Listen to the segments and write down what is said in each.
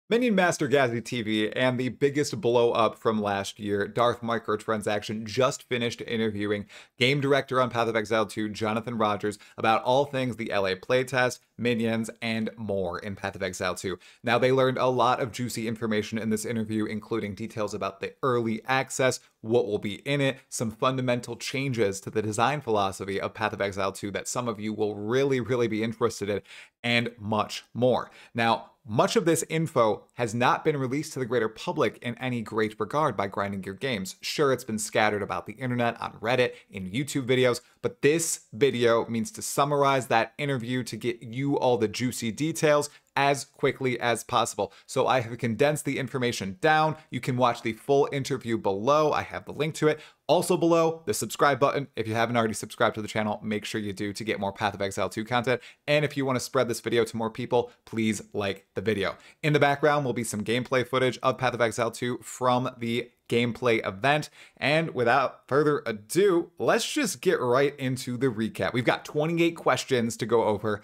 Minion Master Ghazzy TV and the biggest blow up from last year, Darth Microtransaction, just finished interviewing game director on Path of Exile 2, Jonathan Rogers, about all things the LA playtest, minions, and more in Path of Exile 2. Now, they learned a lot of juicy information in this interview, including details about the early access, what will be in it, some fundamental changes to the design philosophy of Path of Exile 2 that some of you will really be interested in, and much more. Now, much of this info has not been released to the greater public in any great regard by Grinding Gear Games. Sure, it's been scattered about the internet, on Reddit, in YouTube videos, but this video means to summarize that interview to get you all the juicy details as quickly as possible. So I have condensed the information down. You can watch the full interview below. I have the link to it. Also below, the subscribe button. If you haven't already subscribed to the channel, make sure you do to get more Path of Exile 2 content. And if you want to spread this video to more people, please like the video. In the background will be some gameplay footage of Path of Exile 2 from the gameplay event. And without further ado, let's just get right into the recap. We've got 28 questions to go over.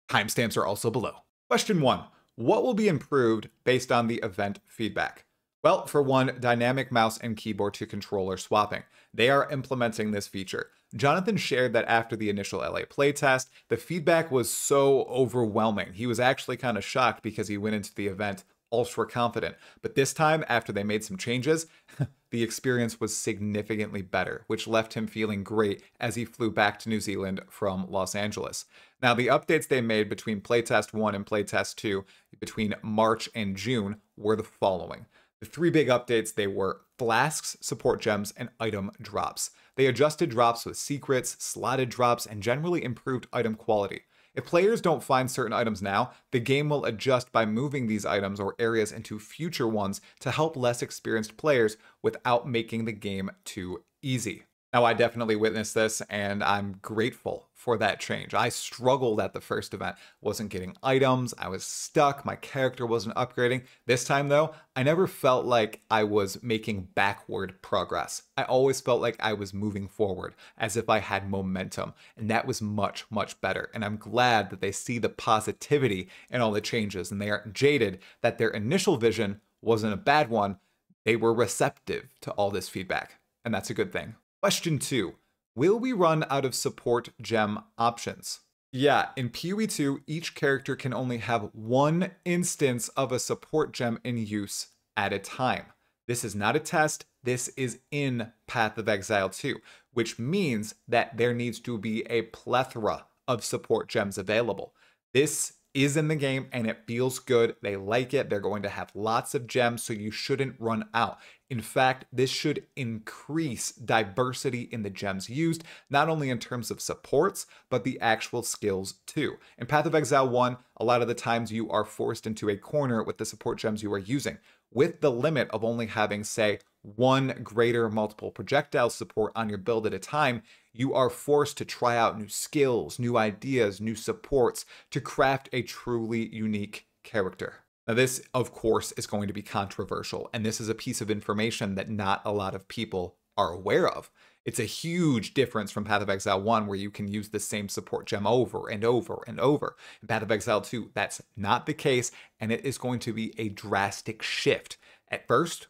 Timestamps are also below. Question 1. What will be improved based on the event feedback? Well, for one, dynamic mouse and keyboard to controller swapping. They are implementing this feature. Jonathan shared that after the initial LA playtest, the feedback was so overwhelming. He was actually kind of shocked because he went into the event ultra confident. But this time, after they made some changes, the experience was significantly better, which left him feeling great as he flew back to New Zealand from Los Angeles. Now, the updates they made between Playtest 1 and Playtest 2, between March and June, were the following. The three big updates, they were flasks, support gems, and item drops. They adjusted drops with secrets, slotted drops, and generally improved item quality. If players don't find certain items now, the game will adjust by moving these items or areas into future ones to help less experienced players without making the game too easy. Now, I definitely witnessed this, and I'm grateful for that change. I struggled at the first event, wasn't getting items, I was stuck, my character wasn't upgrading. This time, though, I never felt like I was making backward progress. I always felt like I was moving forward, as if I had momentum, and that was much better. And I'm glad that they see the positivity in all the changes, and they aren't jaded that their initial vision wasn't a bad one. They were receptive to all this feedback, and that's a good thing. Question 2. Will we run out of support gem options? Yeah, in PoE 2, each character can only have one instance of a support gem in use at a time. This is not a test, this is in Path of Exile 2, which means that there needs to be a plethora of support gems available. This is in the game and it feels good. They like it. They're going to have lots of gems, so you shouldn't run out. In fact, this should increase diversity in the gems used, not only in terms of supports, but the actual skills too. In Path of Exile 1, a lot of the times you are forced into a corner with the support gems you are using, with the limit of only having, say, one greater multiple projectile support on your build at a time. You are forced to try out new skills, new ideas, new supports to craft a truly unique character. Now, this, of course, is going to be controversial, and this is a piece of information that not a lot of people are aware of. It's a huge difference from Path of Exile 1, where you can use the same support gem over and over and over. In Path of Exile 2, that's not the case, and it is going to be a drastic shift. At first,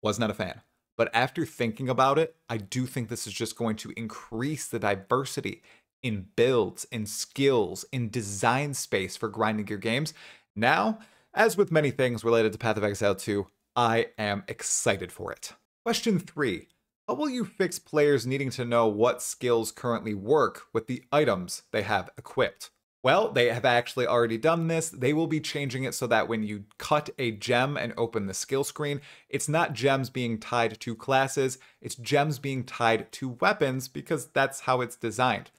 was not a fan. But after thinking about it, I do think this is just going to increase the diversity in builds, in skills, in design space for Grinding Gear Games. Now, as with many things related to Path of Exile 2, I am excited for it. Question 3. How will you fix players needing to know what skills currently work with the items they have equipped? Well, they have actually already done this. They will be changing it so that when you cut a gem and open the skill screen, it's not gems being tied to classes, it's gems being tied to weapons, because that's how it's designed.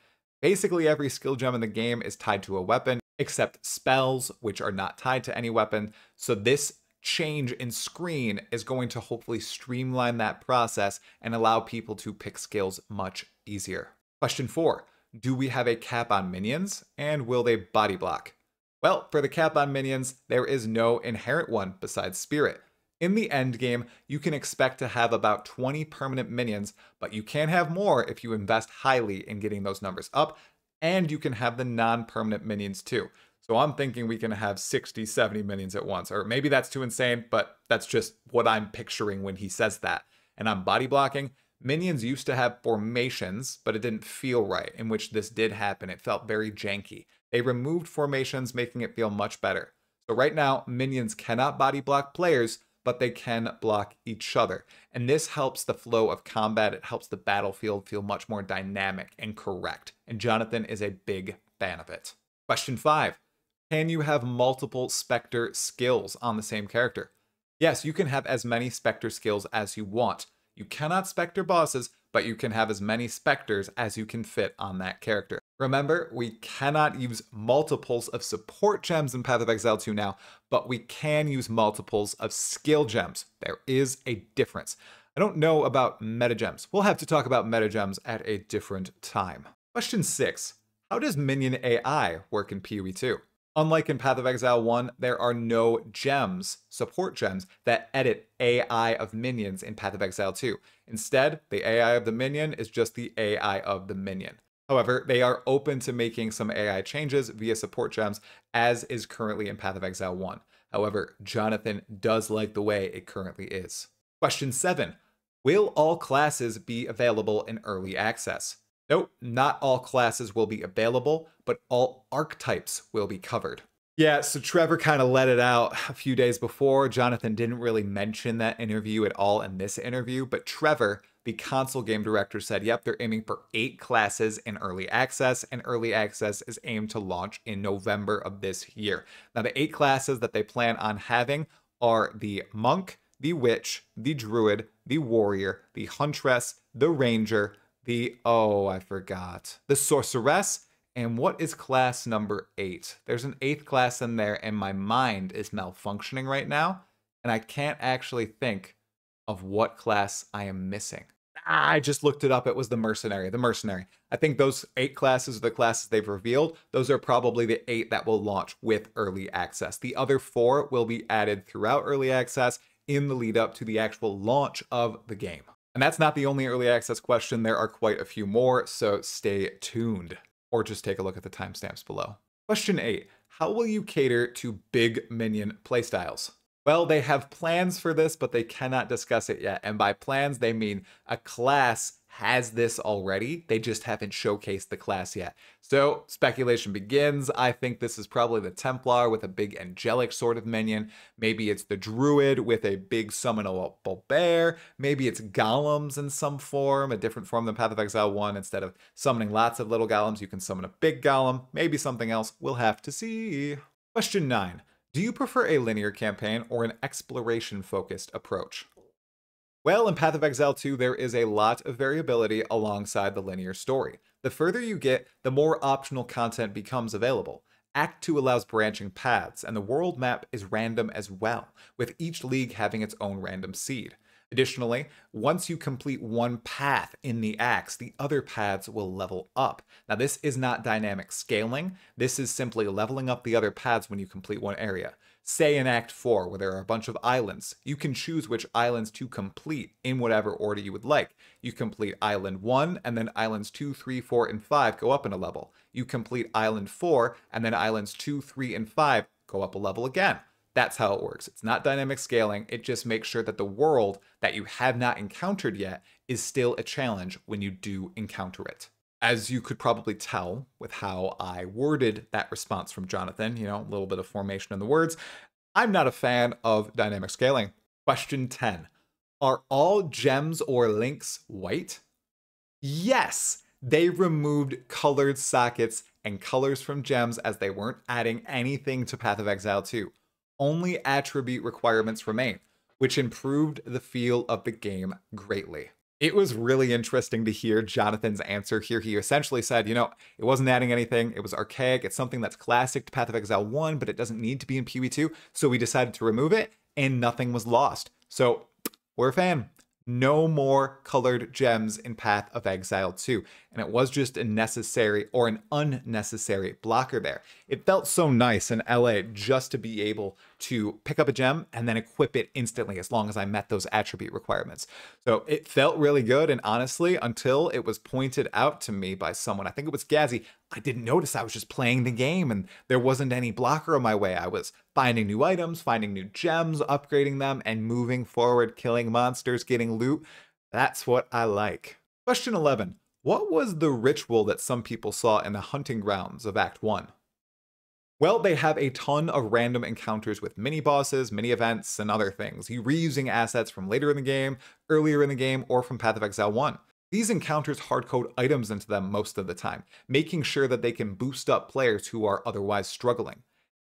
Basically, every skill gem in the game is tied to a weapon, except spells, which are not tied to any weapon. So this change in screen is going to hopefully streamline that process and allow people to pick skills much easier. Question 4. Do we have a cap on minions, and will they body block? Well, for the cap on minions, there is no inherent one besides Spirit. In the endgame, you can expect to have about 20 permanent minions, but you can have more if you invest highly in getting those numbers up, and you can have the non-permanent minions too. So I'm thinking we can have 60, 70 minions at once. Or maybe that's too insane, but that's just what I'm picturing when he says that. And I'm body blocking. Minions used to have formations, but it didn't feel right, in which this did happen. It felt very janky. They removed formations, making it feel much better. So right now, minions cannot body block players, but they can block each other. And this helps the flow of combat. It helps the battlefield feel much more dynamic and correct. And Jonathan is a big fan of it. Question 5. Can you have multiple Spectre skills on the same character? Yes, you can have as many Spectre skills as you want. You cannot Spectre bosses, but you can have as many Specters as you can fit on that character. Remember, we cannot use multiples of support gems in Path of Exile 2 now, but we can use multiples of skill gems. There is a difference. I don't know about meta gems. We'll have to talk about meta gems at a different time. Question 6. How does Minion AI work in PoE 2? Unlike in Path of Exile 1, there are no gems, support gems, that edit AI of minions in Path of Exile 2. Instead, the AI of the minion is just the AI of the minion. However, they are open to making some AI changes via support gems, as is currently in Path of Exile 1. However, Jonathan does like the way it currently is. Question 7. Will all classes be available in early access? Nope, not all classes will be available, but all archetypes will be covered. Yeah, so Trevor kind of let it out a few days before. Jonathan didn't really mention that interview at all in this interview, but Trevor, the console game director, said, yep, they're aiming for 8 classes in early access, and early access is aimed to launch in November of this year. Now, the 8 classes that they plan on having are the Monk, the Witch, the Druid, the Warrior, the Huntress, the Ranger, the Sorceress, and what is class number 8? There's an 8th class in there, and my mind is malfunctioning right now, and I can't actually think of what class I am missing. I just looked it up. It was the Mercenary. The Mercenary. I think those 8 classes are the classes they've revealed. Those are probably the 8 that will launch with early access. The other 4 will be added throughout early access in the lead up to the actual launch of the game. And that's not the only early access question. There are quite a few more, so stay tuned. Or just take a look at the timestamps below. Question 8. How will you cater to big minion playstyles? Well, they have plans for this, but they cannot discuss it yet. And by plans, they mean a class has this already. They just haven't showcased the class yet. So speculation begins. I think this is probably the Templar with a big angelic sort of minion. Maybe it's the Druid with a big summonable bear. Maybe it's golems in some form, a different form than Path of Exile 1. Instead of summoning lots of little golems, you can summon a big golem. Maybe something else. We'll have to see. Question 9. Do you prefer a linear campaign or an exploration-focused approach? Well, in Path of Exile 2, there is a lot of variability alongside the linear story. The further you get, the more optional content becomes available. Act 2 allows branching paths, and the world map is random as well, with each league having its own random seed. Additionally, once you complete one path in the acts, the other paths will level up. Now, this is not dynamic scaling. This is simply leveling up the other paths when you complete one area. Say in Act 4, where there are a bunch of islands, you can choose which islands to complete in whatever order you would like. You complete Island 1, and then Islands 2, 3, 4, and 5 go up in a level. You complete Island 4, and then Islands 2, 3, and 5 go up a level again. That's how it works. It's not dynamic scaling. It just makes sure that the world that you have not encountered yet is still a challenge when you do encounter it. As you could probably tell with how I worded that response from Jonathan, a little bit of formation in the words, I'm not a fan of dynamic scaling. Question 10. Are all gems or links white? Yes, they removed colored sockets and colors from gems as they weren't adding anything to Path of Exile 2. Only attribute requirements remain, which improved the feel of the game greatly. It was really interesting to hear Jonathan's answer here. He essentially said, it wasn't adding anything. It was archaic. It's something that's classic to Path of Exile 1, but it doesn't need to be in PoE 2. So we decided to remove it, and nothing was lost. So we're a fan. No more colored gems in Path of Exile 2. and it was just a necessary or an unnecessary blocker there. It felt so nice in LA just to be able to pick up a gem and then equip it instantly as long as I met those attribute requirements. So it felt really good, and honestly, until it was pointed out to me by someone, I think it was Ghazzy, I didn't notice. I was just playing the game and there wasn't any blocker on my way. I was finding new items, finding new gems, upgrading them, and moving forward, killing monsters, getting loot. That's what I like. Question 11. What was the ritual that some people saw in the hunting grounds of Act 1? Well, they have a ton of random encounters with mini-bosses, mini-events, and other things, reusing assets from later in the game, earlier in the game, or from Path of Exile 1. These encounters hardcode items into them most of the time, making sure that they can boost up players who are otherwise struggling.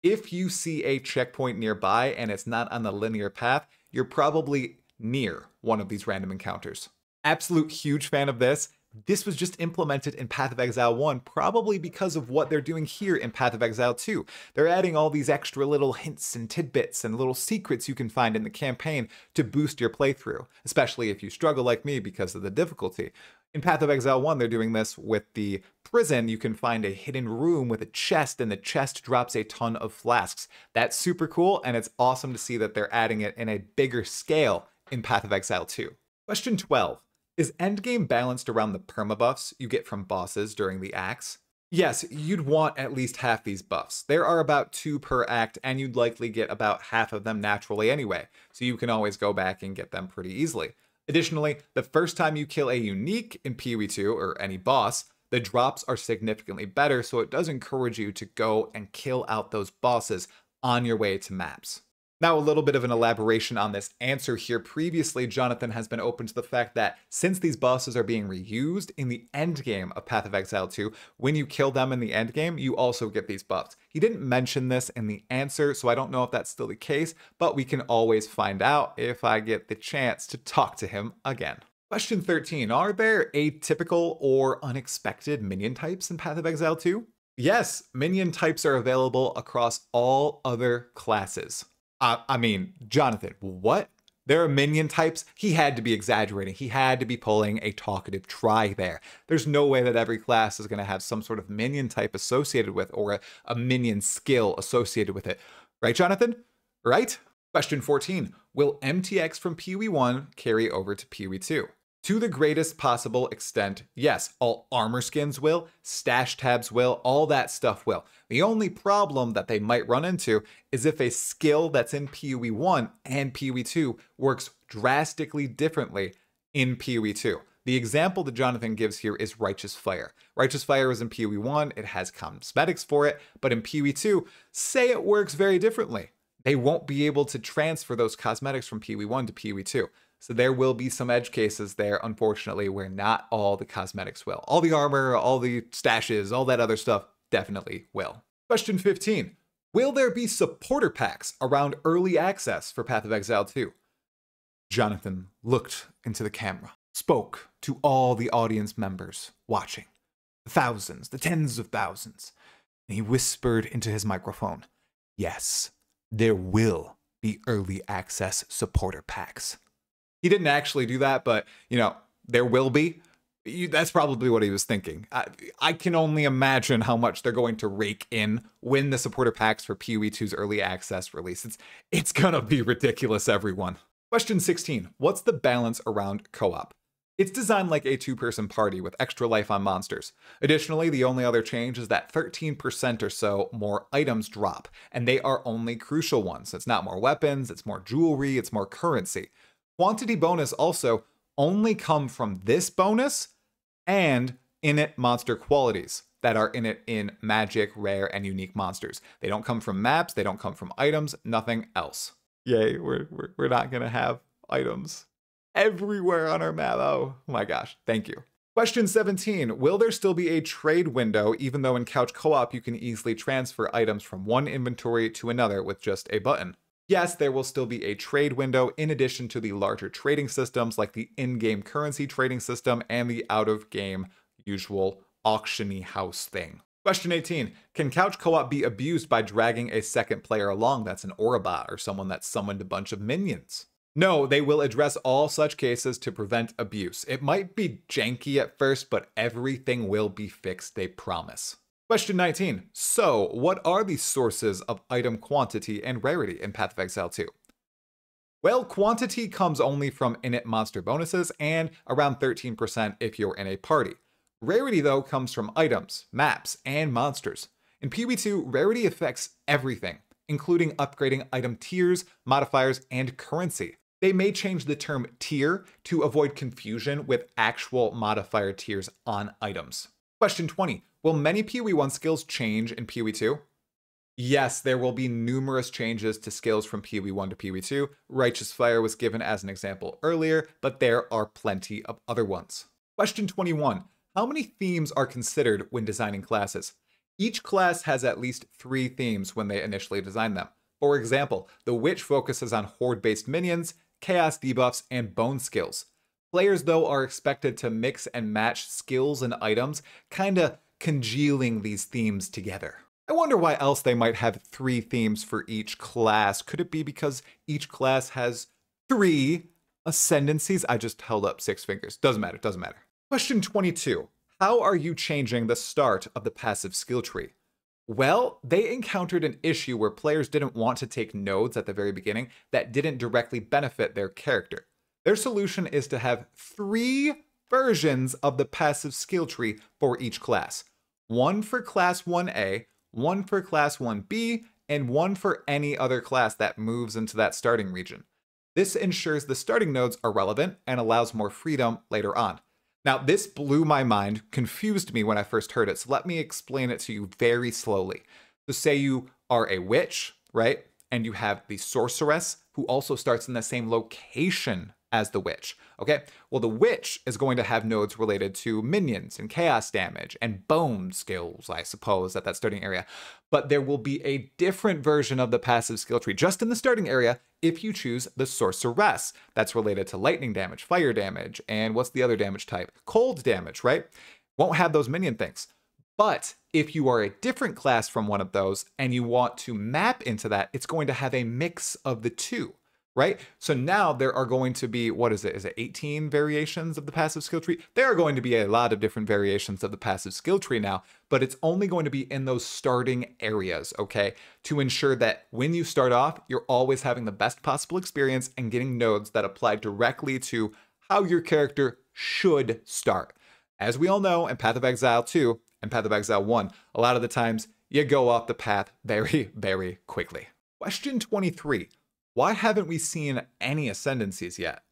If you see a checkpoint nearby and it's not on the linear path, you're probably near one of these random encounters. Absolute huge fan of this. This was just implemented in Path of Exile 1, probably because of what they're doing here in Path of Exile 2. They're adding all these extra little hints and tidbits and little secrets you can find in the campaign to boost your playthrough, especially if you struggle like me because of the difficulty. In Path of Exile 1, they're doing this with the prison. You can find a hidden room with a chest, and the chest drops a ton of flasks. That's super cool, and it's awesome to see that they're adding it in a bigger scale in Path of Exile 2. Question 12. Is Endgame balanced around the permabuffs you get from bosses during the acts? Yes, you'd want at least half these buffs. There are about 2 per act, and you'd likely get about half of them naturally anyway, so you can always go back and get them pretty easily. Additionally, the first time you kill a unique in PoE2, or any boss, the drops are significantly better, so it does encourage you to go and kill out those bosses on your way to maps. Now, a little bit of an elaboration on this answer here. Previously, Jonathan has been open to the fact that since these bosses are being reused in the endgame of Path of Exile 2, when you kill them in the endgame, you also get these buffs. He didn't mention this in the answer, so I don't know if that's still the case, but we can always find out if I get the chance to talk to him again. Question 13. Are there atypical or unexpected minion types in Path of Exile 2? Yes, minion types are available across all other classes. I mean, Jonathan, what? There are minion types? He had to be exaggerating. He had to be pulling a talkative try there. There's no way that every class is going to have some sort of minion type associated with, or a minion skill associated with it. Right, Jonathan? Right? Question 14. Will MTX from PoE1 carry over to PoE2? To the greatest possible extent, yes, all armor skins will, stash tabs will, all that stuff will. The only problem that they might run into is if a skill that's in PoE1 and PoE2 works drastically differently in PoE2. The example that Jonathan gives here is Righteous Fire. Righteous Fire is in PoE1, it has cosmetics for it, but in PoE2, say it works very differently. They won't be able to transfer those cosmetics from PoE1 to PoE2. So there will be some edge cases there, unfortunately, where not all the cosmetics will. All the armor, all the stashes, all that other stuff definitely will. Question 15. Will there be supporter packs around early access for Path of Exile 2? Jonathan looked into the camera, spoke to all the audience members watching, the thousands, the tens of thousands, and he whispered into his microphone, yes, there will be early access supporter packs. He didn't actually do that, but, there will be. That's probably what he was thinking. I can only imagine how much they're going to rake in when the supporter packs for PoE2's early access release. It's gonna be ridiculous, everyone. Question 16. What's the balance around co-op? It's designed like a 2-person party with extra life on monsters. Additionally, the only other change is that 13% or so more items drop, and they are only crucial ones. It's not more weapons, it's more jewelry, it's more currency. Quantity bonus also only come from this bonus and init monster qualities that are in it in magic, rare, and unique monsters. They don't come from maps, they don't come from items, nothing else. Yay, we're not gonna have items everywhere on our map. Oh my gosh, thank you. Question 17, will there still be a trade window even though in couch co-op you can easily transfer items from one inventory to another with just a button? Yes, there will still be a trade window in addition to the larger trading systems like the in-game currency trading system and the out-of-game usual auction-y house thing. Question 18. Can couch co-op be abused by dragging a second player along that's an aura bot or someone that summoned a bunch of minions? No, they will address all such cases to prevent abuse. It might be janky at first, but everything will be fixed, they promise. Question 19. So, what are the sources of item quantity and rarity in Path of Exile 2? Well, quantity comes only from init monster bonuses and around 13% if you're in a party. Rarity, though, comes from items, maps, and monsters. In PoE2, rarity affects everything, including upgrading item tiers, modifiers, and currency. They may change the term tier to avoid confusion with actual modifier tiers on items. Question 20. Will many PoE1 skills change in PoE2? Yes, there will be numerous changes to skills from PoE1 to PoE2. Righteous Fire was given as an example earlier, but there are plenty of other ones. Question 21. How many themes are considered when designing classes? Each class has at least 3 themes when they initially design them. For example, the Witch focuses on horde-based minions, chaos debuffs, and bone skills. Players, though, are expected to mix and match skills and items, kinda congealing these themes together. I wonder why else they might have 3 themes for each class. Could it be because each class has 3 Ascendancies? I just held up 6 fingers. Doesn't matter, doesn't matter. Question 22. How are you changing the start of the passive skill tree? Well, they encountered an issue where players didn't want to take nodes at the very beginning that didn't directly benefit their character. Their solution is to have 3 versions of the passive skill tree for each class. One for class 1A, one for class 1B, and one for any other class that moves into that starting region. This ensures the starting nodes are relevant and allows more freedom later on. Now, this blew my mind, confused me when I first heard it, so let me explain it to you very slowly. So say you are a witch, right? And you have the sorceress, who also starts in the same location as the witch, okay? Well, the witch is going to have nodes related to minions and chaos damage and bone skills, I suppose, at that starting area. But there will be a different version of the passive skill tree just in the starting area if you choose the sorceress. That's related to lightning damage, fire damage, and what's the other damage type? Cold damage, right? Won't have those minion things. But if you are a different class from one of those and you want to map into that, it's going to have a mix of the two. Right? So now there are going to be, what is it? Is it 18 variations of the passive skill tree? There are going to be a lot of different variations of the passive skill tree now, but it's only going to be in those starting areas, okay? To ensure that when you start off, you're always having the best possible experience and getting nodes that apply directly to how your character should start. As we all know, in Path of Exile 2 and Path of Exile 1, a lot of the times you go off the path very, very quickly. Question 23. Why haven't we seen any Ascendancies yet?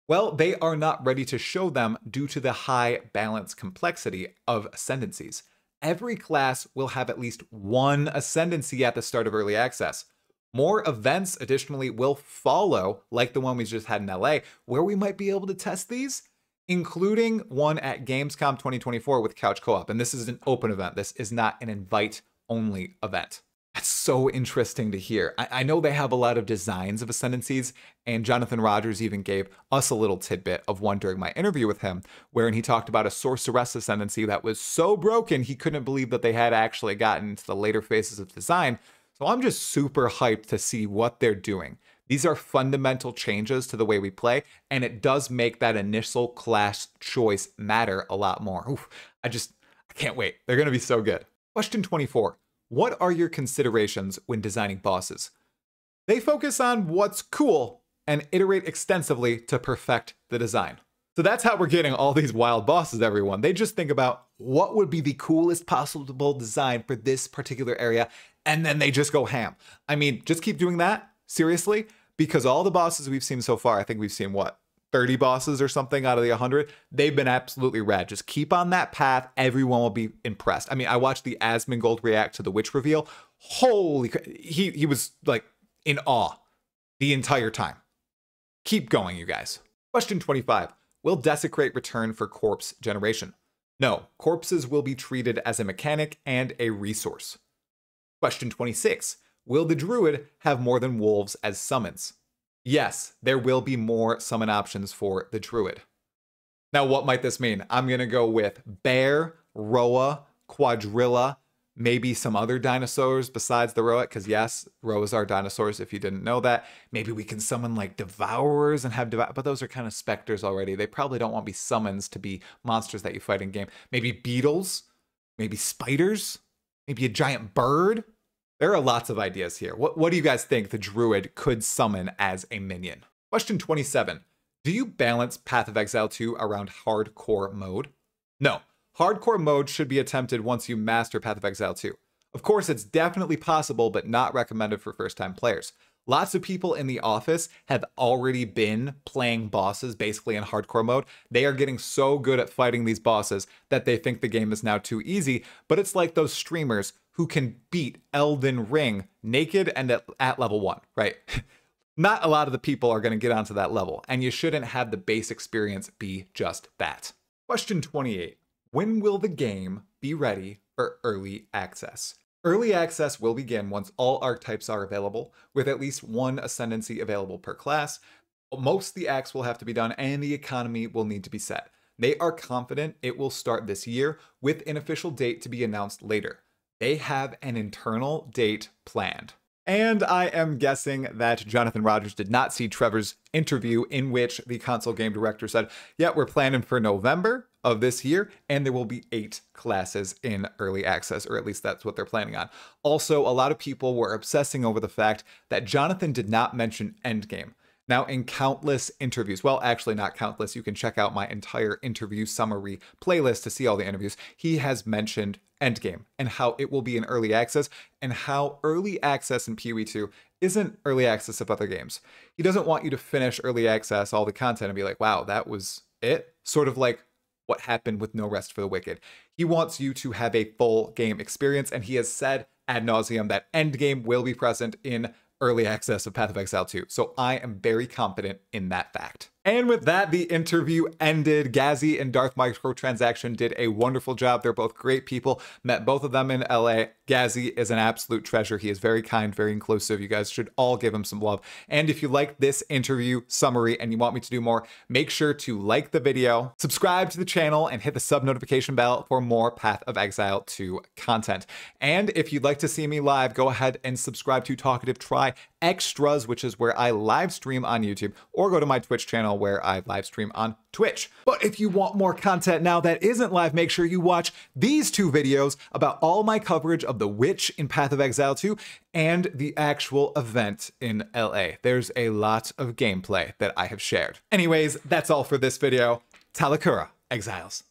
Well, they are not ready to show them due to the high balance complexity of Ascendancies. Every class will have at least one Ascendancy at the start of early access. More events, additionally, will follow, like the one we just had in LA, where we might be able to test these, including one at Gamescom 2024 with Couch Co-op. And this is an open event. This is not an invite-only event. That's so interesting to hear. I know they have a lot of designs of Ascendancies, and Jonathan Rogers even gave us a little tidbit of one during my interview with him, wherein he talked about a sorceress Ascendancy that was so broken he couldn't believe that they had actually gotten to the later phases of design. So I'm just super hyped to see what they're doing. These are fundamental changes to the way we play, and it does make that initial class choice matter a lot more. Oof, I can't wait. They're going to be so good. Question 24. What are your considerations when designing bosses? They focus on what's cool and iterate extensively to perfect the design. So that's how we're getting all these wild bosses, everyone. They just think about what would be the coolest possible design for this particular area, and then they just go ham. I mean, just keep doing that, seriously, because all the bosses we've seen so far, I think we've seen, what, 30 bosses or something out of the 100, they've been absolutely rad. Just keep on that path. Everyone will be impressed. I mean, I watched the Asmongold react to the Witch reveal. Holy crap. He was like in awe the entire time. Keep going, you guys. Question 25. Will Desecrate return for corpse generation? No, corpses will be treated as a mechanic and a resource. Question 26. Will the Druid have more than wolves as summons? Yes, there will be more summon options for the Druid. Now, what might this mean? I'm going to go with Bear, Roa, Quadrilla, maybe some other dinosaurs besides the Roet, because yes, Roas are dinosaurs if you didn't know that. Maybe we can summon like Devourers and have but those are kind of Specters already. They probably don't want to be summons to be monsters that you fight in game. Maybe beetles, maybe spiders, maybe a giant bird. There are lots of ideas here. What do you guys think the Druid could summon as a minion? Question 27. Do you balance Path of Exile 2 around hardcore mode? No. Hardcore mode should be attempted once you master Path of Exile 2. Of course, it's definitely possible, but not recommended for first-time players. Lots of people in the office have already been playing bosses basically in hardcore mode. They are getting so good at fighting these bosses that they think the game is now too easy, but it's like those streamers who can beat Elden Ring naked and at level 1, right? Not a lot of the people are going to get onto that level, and you shouldn't have the base experience be just that. Question 28. When will the game be ready for early access? Early access will begin once all archetypes are available, with at least one Ascendancy available per class. Most of the acts will have to be done, and the economy will need to be set. They are confident it will start this year, with an official date to be announced later. They have an internal date planned. And I am guessing that Jonathan Rogers did not see Trevor's interview in which the console game director said, yeah, we're planning for November of this year, and there will be 8 classes in early access, or at least that's what they're planning on. Also, a lot of people were obsessing over the fact that Jonathan did not mention Endgame. Now, in countless interviews, well, actually not countless, you can check out my entire interview summary playlist to see all the interviews, he has mentioned Endgame and how it will be in early access and how early access in PoE2 isn't early access of other games. He doesn't want you to finish early access, all the content, and be like, wow, that was it? Sort of like what happened with No Rest for the Wicked. He wants you to have a full game experience, and he has said ad nauseum that Endgame will be present in early access of Path of Exile 2. So I am very confident in that fact. And with that, the interview ended. Ghazzy and Darth Microtransaction did a wonderful job. They're both great people. Met both of them in LA. Ghazzy is an absolute treasure. He is very kind, very inclusive. You guys should all give him some love. And if you like this interview summary and you want me to do more, make sure to like the video, subscribe to the channel, and hit the sub notification bell for more Path of Exile 2 content. And if you'd like to see me live, go ahead and subscribe to Talkative Try Extras, which is where I live stream on YouTube, or go to my Twitch channel where I live stream on Twitch. But if you want more content now that isn't live, make sure you watch these 2 videos about all my coverage of the Witch in Path of Exile 2 and the actual event in LA. There's a lot of gameplay that I have shared. Anyways, that's all for this video. Talakura, Exiles.